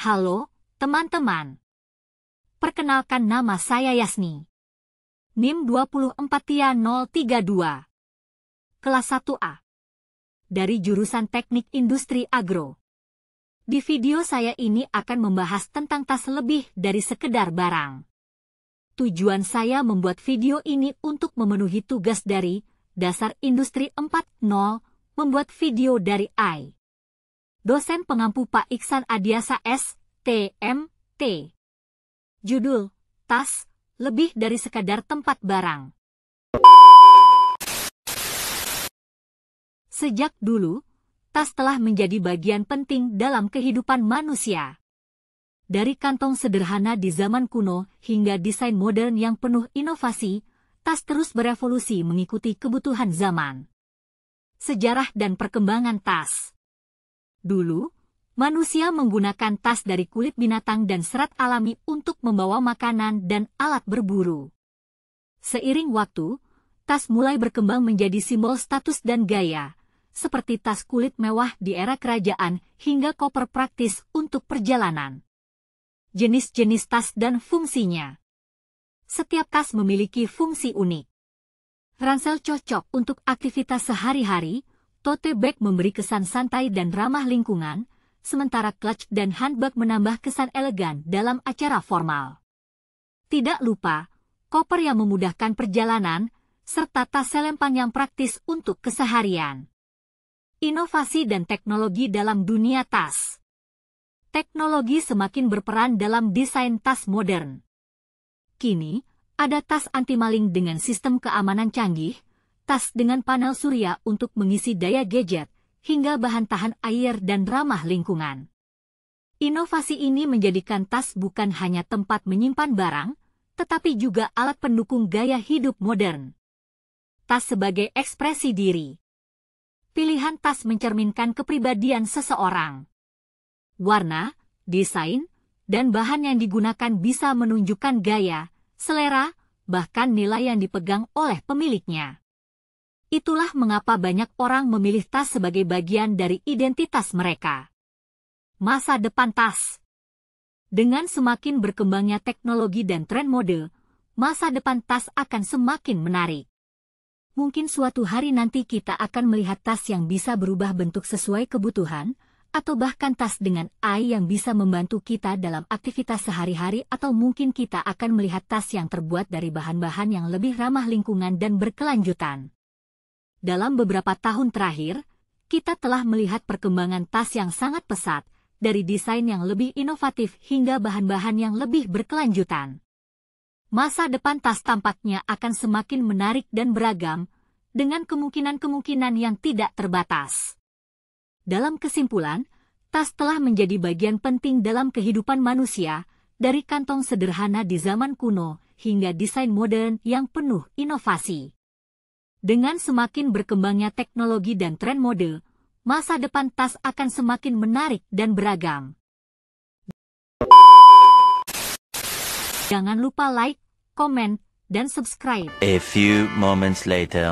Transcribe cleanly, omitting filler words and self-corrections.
Halo, teman-teman. Perkenalkan, nama saya Yasni. NIM 24032. Kelas 1A. Dari jurusan Teknik Industri Agro. Di video saya ini akan membahas tentang tas lebih dari sekedar barang. Tujuan saya membuat video ini untuk memenuhi tugas dari Dasar Industri 4.0, membuat video dari I. Dosen pengampu Pak Iksan Adiasa S.T.M.T. Judul, tas, lebih dari sekadar tempat barang. Sejak dulu, tas telah menjadi bagian penting dalam kehidupan manusia. Dari kantong sederhana di zaman kuno hingga desain modern yang penuh inovasi, tas terus berevolusi mengikuti kebutuhan zaman. Sejarah dan perkembangan tas. Dulu, manusia menggunakan tas dari kulit binatang dan serat alami untuk membawa makanan dan alat berburu. Seiring waktu, tas mulai berkembang menjadi simbol status dan gaya, seperti tas kulit mewah di era kerajaan hingga koper praktis untuk perjalanan. Jenis-jenis tas dan fungsinya. Setiap tas memiliki fungsi unik. Ransel cocok untuk aktivitas sehari-hari, tote bag memberi kesan santai dan ramah lingkungan, sementara clutch dan handbag menambah kesan elegan dalam acara formal. Tidak lupa, koper yang memudahkan perjalanan, serta tas selempang yang praktis untuk keseharian. Inovasi dan teknologi dalam dunia tas. Teknologi semakin berperan dalam desain tas modern. Kini, ada tas anti-maling dengan sistem keamanan canggih, tas dengan panel surya untuk mengisi daya gadget, hingga bahan tahan air dan ramah lingkungan. Inovasi ini menjadikan tas bukan hanya tempat menyimpan barang, tetapi juga alat pendukung gaya hidup modern. Tas sebagai ekspresi diri. Pilihan tas mencerminkan kepribadian seseorang. Warna, desain, dan bahan yang digunakan bisa menunjukkan gaya, selera, bahkan nilai yang dipegang oleh pemiliknya. Itulah mengapa banyak orang memilih tas sebagai bagian dari identitas mereka. Masa depan tas. Dengan semakin berkembangnya teknologi dan tren mode, masa depan tas akan semakin menarik. Mungkin suatu hari nanti kita akan melihat tas yang bisa berubah bentuk sesuai kebutuhan, atau bahkan tas dengan AI yang bisa membantu kita dalam aktivitas sehari-hari, atau mungkin kita akan melihat tas yang terbuat dari bahan-bahan yang lebih ramah lingkungan dan berkelanjutan. Dalam beberapa tahun terakhir, kita telah melihat perkembangan tas yang sangat pesat, dari desain yang lebih inovatif hingga bahan-bahan yang lebih berkelanjutan. Masa depan tas tampaknya akan semakin menarik dan beragam, dengan kemungkinan-kemungkinan yang tidak terbatas. Dalam kesimpulan, tas telah menjadi bagian penting dalam kehidupan manusia, dari kantong sederhana di zaman kuno, hingga desain modern yang penuh inovasi. Dengan semakin berkembangnya teknologi dan tren mode, masa depan tas akan semakin menarik dan beragam. Jangan lupa like, komen, dan subscribe. A few moments later.